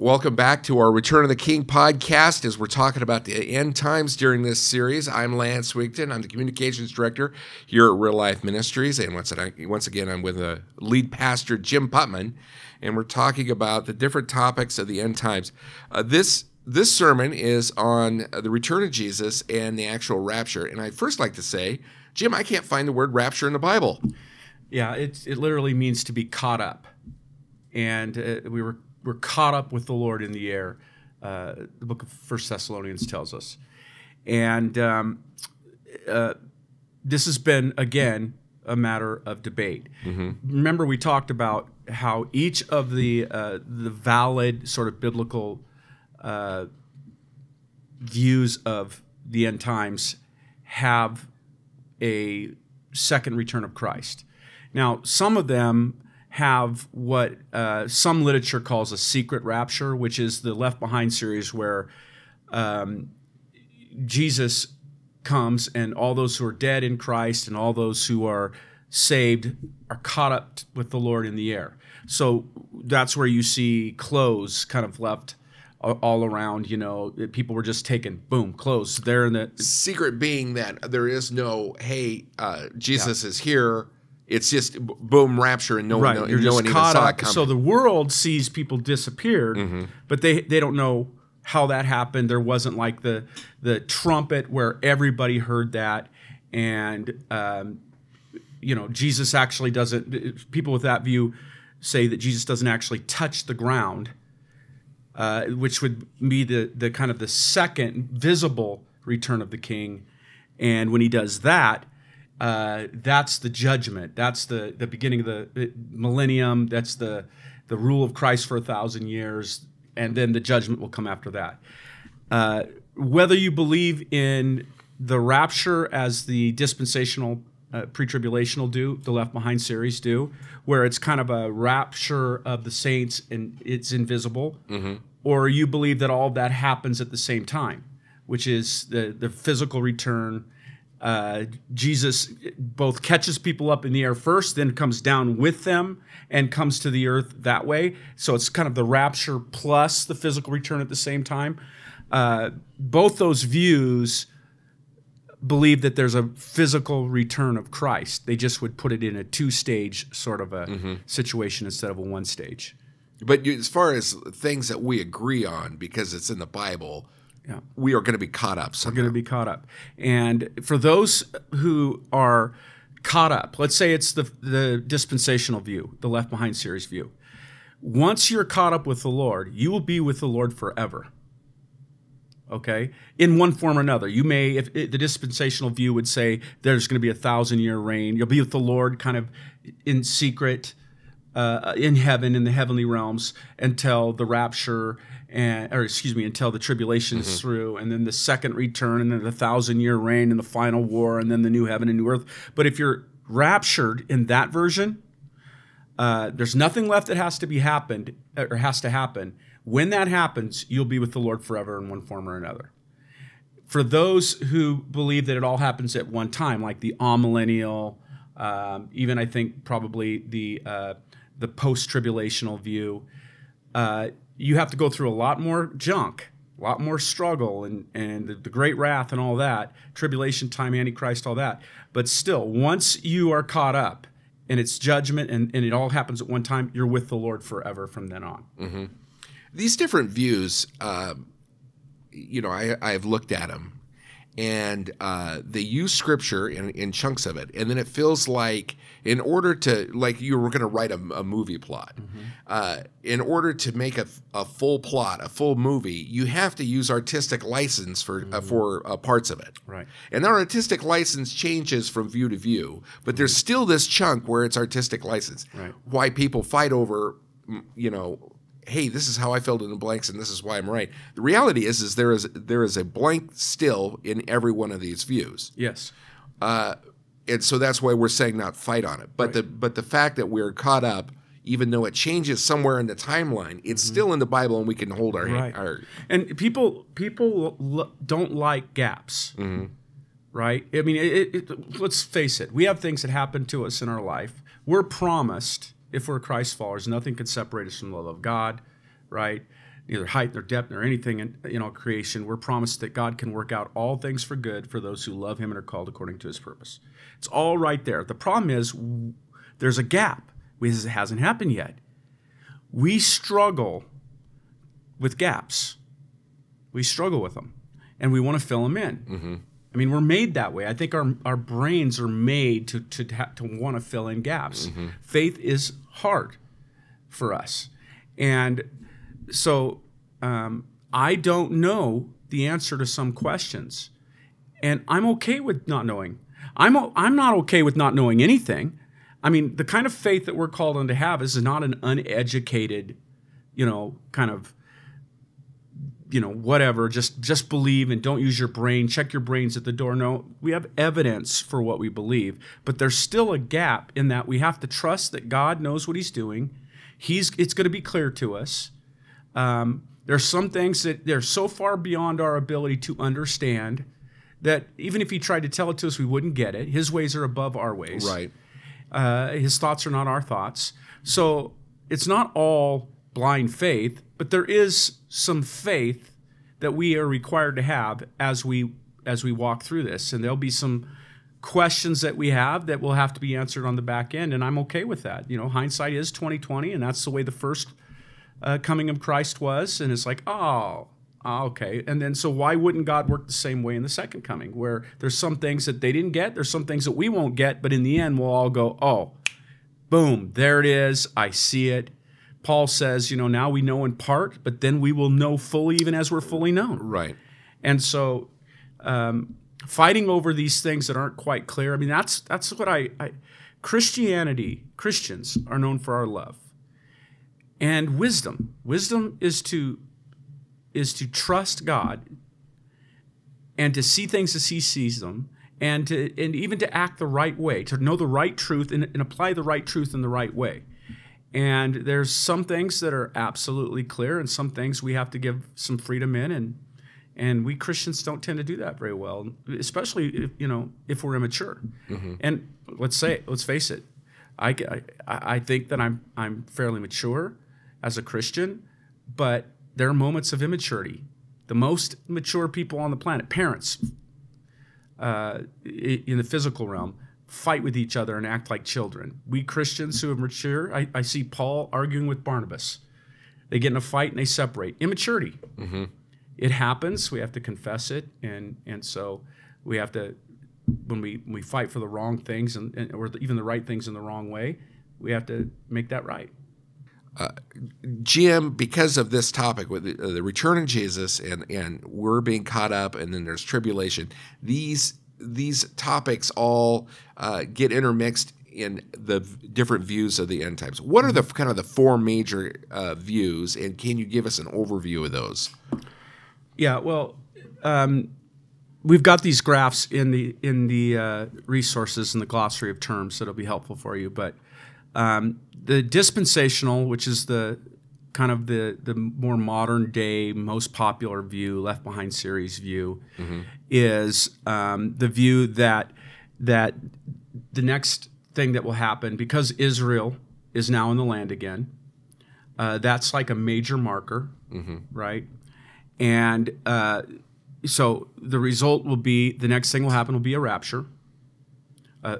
Welcome back to our Return of the King podcast as we're talking about the end times during this series. I'm Lance Wigton. I'm the communications director here at Real Life Ministries. And once again, I'm with the lead pastor, Jim Putman, and we're talking about the different topics of the end times. This sermon is on the return of Jesus and the actual rapture. And I'd first like to say, Jim, I can't find the word rapture in the Bible. Yeah, it literally means to be caught up. And we're caught up with the Lord in the air. The book of 1 Thessalonians tells us. And this has been, again, a matter of debate. Mm-hmm. Remember, we talked about how each of the valid sort of biblical views of the end times have a second return of Christ. Now, some of them have what some literature calls a secret rapture, which is the Left Behind series where Jesus comes and all those who are dead in Christ and all those who are saved are caught up with the Lord in the air. So that's where you see clothes kind of left all around, people were just taken, boom, clothes. They're in the secret being that there is no, hey, Jesus is here. It's just boom, rapture, and no one You're just even caught saw up. it coming. So the world sees people disappeared, but they don't know how that happened. There wasn't like the trumpet where everybody heard that, and Jesus actually doesn't. People with that view say that Jesus doesn't actually touch the ground, which would be the kind of the second visible return of the King, and when he does that. That's the judgment. That's the beginning of the millennium. That's the rule of Christ for 1,000 years, and then the judgment will come after that. Whether you believe in the rapture as the dispensational pre-tribulational do, the Left Behind series do, where it's kind of a rapture of the saints and it's invisible, or you believe that all of that happens at the same time, which is the physical return. Jesus both catches people up in the air first, then comes down with them and comes to the earth that way. So it's kind of the rapture plus the physical return at the same time. Both those views believe that there's a physical return of Christ. They just would put it in a two-stage sort of a situation instead of a one-stage. But as far as things that we agree on, because it's in the Bible, we are going to be caught up somehow. We're going to be caught up. And for those who are caught up, let's say it's the dispensational view, the Left Behind series view. Once you're caught up with the Lord, you will be with the Lord forever. Okay? In one form or another. You may, if the dispensational view would say there's going to be 1,000-year reign. You'll be with the Lord kind of in secret, in heaven, in the heavenly realms, until the rapture, until the tribulation is through, and then the second return, and then the 1,000-year reign, and the final war, and then the new heaven and new earth. But if you're raptured in that version, there's nothing left that has to happen. When that happens, you'll be with the Lord forever in one form or another. For those who believe that it all happens at one time, like the amillennial, even I think probably the post-tribulational view, you have to go through a lot more junk, a lot more struggle, and the great wrath and all that, tribulation time, Antichrist, all that. But still, once you are caught up and it's judgment and it all happens at one time, you're with the Lord forever from then on. Mm-hmm. These different views, I have looked at them, and they use Scripture in chunks of it, and then it feels like in order to, like you were going to write a movie plot, in order to make a full plot, a full movie, you have to use artistic license for parts of it. Right. And that artistic license changes from view to view, but there's still this chunk where it's artistic license. Right. Why people fight over, hey, this is how I filled in the blanks, and this is why I'm right. The reality is there is a blank still in every one of these views. Yes. And so that's why we're saying not fight on it. But the fact that we're caught up, even though it changes somewhere in the timeline, it's still in the Bible, and we can hold our hand. And people don't like gaps, right? I mean, let's face it. We have things that happen to us in our life. We're promised, if we're Christ followers, nothing can separate us from the love of God, right? neither height nor depth nor anything in creation. We're promised that God can work out all things for good for those who love him and are called according to his purpose. It's all right there. The problem is there's a gap. It hasn't happened yet. We struggle with gaps. We struggle with them, and we want to fill them in. Mm-hmm. I mean, we're made that way. I think our brains are made to want to fill in gaps. Mm-hmm. Faith is hard for us. And so I don't know the answer to some questions. And I'm okay with not knowing. I'm not okay with not knowing anything. I mean, the kind of faith that we're called on to have is not an uneducated, kind of, whatever, just believe and don't use your brain, check your brains at the door. No, we have evidence for what we believe, but there's still a gap in that we have to trust that God knows what he's doing. It's going to be clear to us. There's some things that they're so far beyond our ability to understand that even if he tried to tell it to us, we wouldn't get it. His ways are above our ways. Right. His thoughts are not our thoughts. So it's not all blind faith, but there is some faith that we are required to have as we walk through this. And there'll be some questions that we have that will have to be answered on the back end, and I'm okay with that. Hindsight is 20/20, and that's the way the first coming of Christ was. And it's like, okay. And then so why wouldn't God work the same way in the second coming, where there's some things that they didn't get, there's some things that we won't get, but in the end we'll all go, oh, boom, there it is, I see it. Paul says, now we know in part, but then we will know fully even as we're fully known. Right. And so fighting over these things that aren't quite clear, I mean, that's what Christians are known for our love. And wisdom. Wisdom is to trust God and to see things as he sees them, and even to act the right way, to know the right truth and apply the right truth in the right way. And there's some things that are absolutely clear, and some things we have to give some freedom in, and we Christians don't tend to do that very well, especially if we're immature. Mm-hmm. And let's face it, I think that I'm fairly mature as a Christian, but there are moments of immaturity. The most mature people on the planet, parents, in the physical realm, fight with each other and act like children. We Christians who are mature, I see Paul arguing with Barnabas. They get in a fight and they separate. Immaturity. Mm-hmm. It happens. We have to confess it, and so we have to, when we fight for the wrong things or even the right things in the wrong way, we have to make that right. Jim, because of this topic with the return of Jesus and we're being caught up, and then there's tribulation, these topics all get intermixed in the different views of the end times. What are the kind of the four major views, and can you give us an overview of those? Yeah, well, we've got these graphs in the resources and the glossary of terms that'll be helpful for you, but the dispensational, which is the kind of the more modern day, most popular view, Left Behind series view, mm-hmm. is the view that the next thing that will happen, because Israel is now in the land again, that's like a major marker, mm-hmm. right? And so the result will be, the next thing will happen will be a rapture.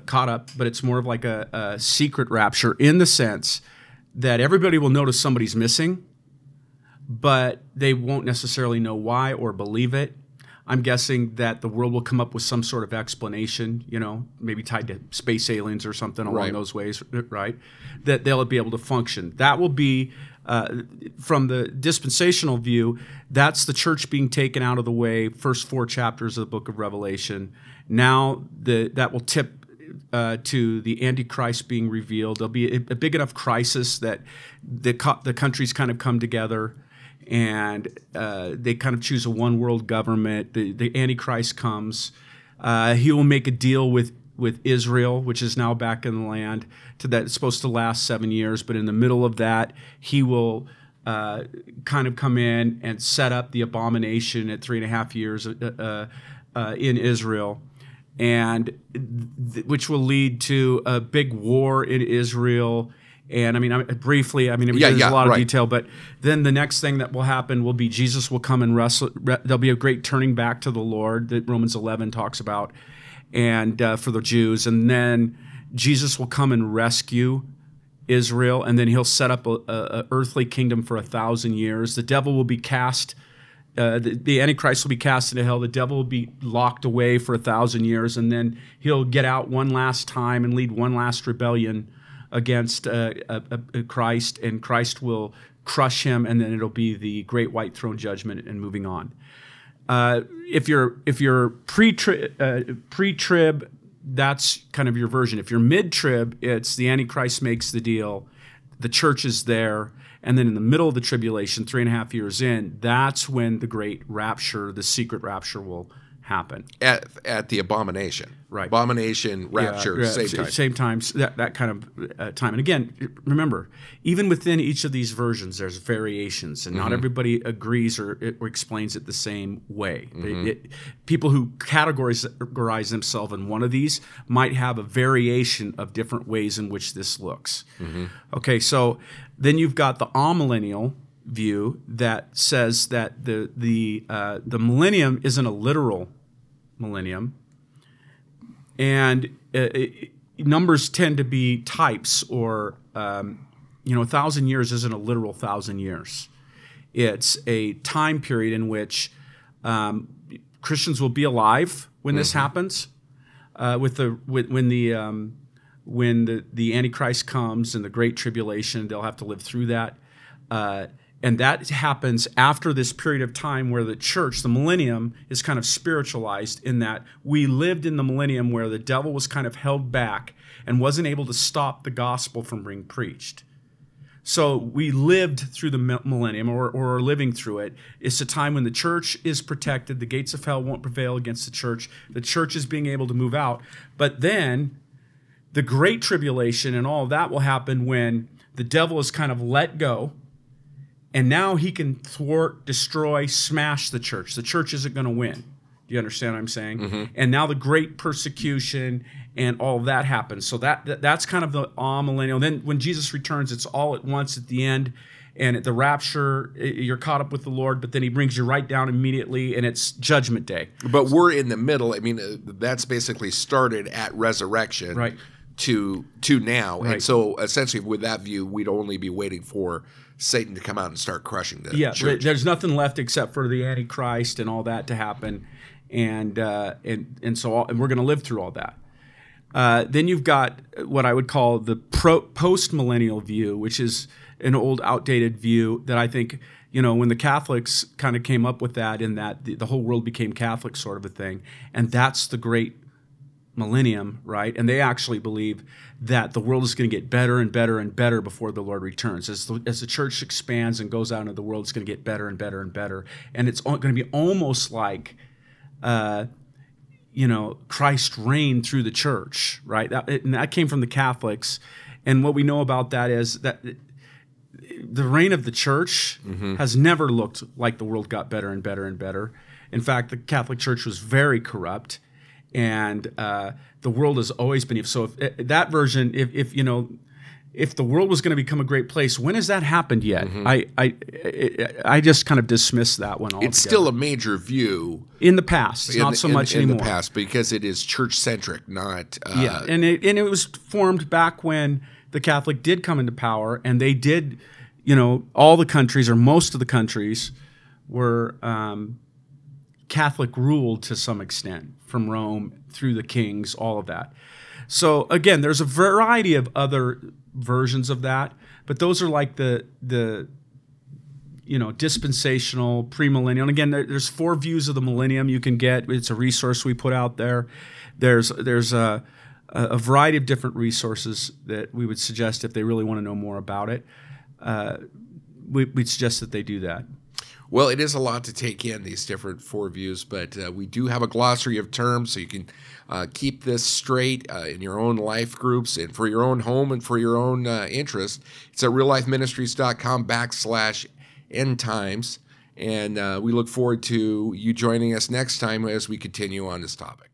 Caught up, but it's more of like a secret rapture, in the sense that everybody will notice somebody's missing, but they won't necessarily know why or believe it. I'm guessing that the world will come up with some sort of explanation, maybe tied to space aliens or something along those ways, right? That they'll be able to function. That will be, from the dispensational view, that's the church being taken out of the way, first 4 chapters of the book of Revelation. Now that will tip to the Antichrist being revealed. There'll be a big enough crisis that the countries kind of come together, and they kind of choose a one world government. The Antichrist comes. He will make a deal with Israel, which is now back in the land. It's supposed to last 7 years, but in the middle of that, he will kind of come in and set up the abomination at 3.5 years in Israel, and which will lead to a big war in Israel, And I mean, briefly, I mean, Yeah, there's a lot of right. detail, but then the next thing that will happen will be Jesus will come and wrestle. There'll be a great turning back to the Lord that Romans 11 talks about, and for the Jews. And then Jesus will come and rescue Israel, and then he'll set up a earthly kingdom for 1,000 years. The devil will be cast. The Antichrist will be cast into hell. The devil will be locked away for 1,000 years, and then he'll get out one last time and lead one last rebellion against Christ, and Christ will crush him, and then it'll be the great white throne judgment and moving on. If you're pre-trib, that's kind of your version. If you're mid-trib, it's the Antichrist makes the deal, the church is there, and then in the middle of the tribulation, 3.5 years in, that's when the great rapture, the secret rapture, will happen. At the abomination. Right. Abomination, rapture, same time. Same times, that kind of time. And again, remember, even within each of these versions, there's variations, and not everybody agrees or explains it the same way. People who categorize themselves in one of these might have a variation of different ways in which this looks. Okay, so then you've got the amillennial view that says that the millennium isn't a literal millennium, and numbers tend to be types, or 1,000 years isn't a literal 1,000 years. It's a time period in which Christians will be alive when this happens, when the Antichrist comes and the Great Tribulation. They'll have to live through that. And that happens after this period of time where the church, the millennium, is kind of spiritualized, in that we lived in the millennium where the devil was kind of held back and wasn't able to stop the gospel from being preached. So we lived through the millennium, or are living through it. It's a time when the church is protected. The gates of hell won't prevail against the church. The church is being able to move out. But then the Great Tribulation and all of that will happen when the devil is kind of let go, and now he can thwart, destroy, smash the church. The church isn't going to win. Do you understand what I'm saying? And now the great persecution and all of that happens. So that's kind of the amillennial. Then when Jesus returns, it's all at once at the end. And at the rapture, you're caught up with the Lord, but then he brings you right down immediately, and it's Judgment Day. But we're in the middle. I mean, that's basically started at resurrection, right, to now. Right. And so essentially with that view, we'd only be waiting for Satan to come out and start crushing the church. There's nothing left except for the Antichrist and all that to happen, and we're going to live through all that. Then you've got what I would call the post-millennial view, which is an old, outdated view that I think, when the Catholics kind of came up with that, in that the whole world became Catholic sort of a thing, and that's the great millennium, right? And they actually believe that the world is going to get better and better and better before the Lord returns. As the church expands and goes out into the world, it's going to get better and better and better. And it's going to be almost like, Christ reigned through the church, right? That came from the Catholics. And what we know about that is that the reign of the church has never looked like the world got better and better and better. In fact, the Catholic Church was very corrupt. And the world has always been evil. So if that version, if the world was going to become a great place, when has that happened yet? I just kind of dismiss that one altogether. It's still a major view in the past, not so much anymore. In the past, because it is church centric, not and it was formed back when the Catholic did come into power, and they did, all the countries, or most of the countries, were Catholic ruled to some extent, from Rome through the kings, all of that. So again, there's a variety of other versions of that, but those are like the dispensational, premillennial. And again, there's 4 views of the millennium you can get. It's a resource we put out there. There's a variety of different resources that we would suggest, if they really want to know more about it, we'd suggest that they do that. Well, it is a lot to take in, these different 4 views, but we do have a glossary of terms, so you can keep this straight in your own life groups and for your own home and for your own interest. It's at reallifeministries.com/endtimes, and we look forward to you joining us next time as we continue on this topic.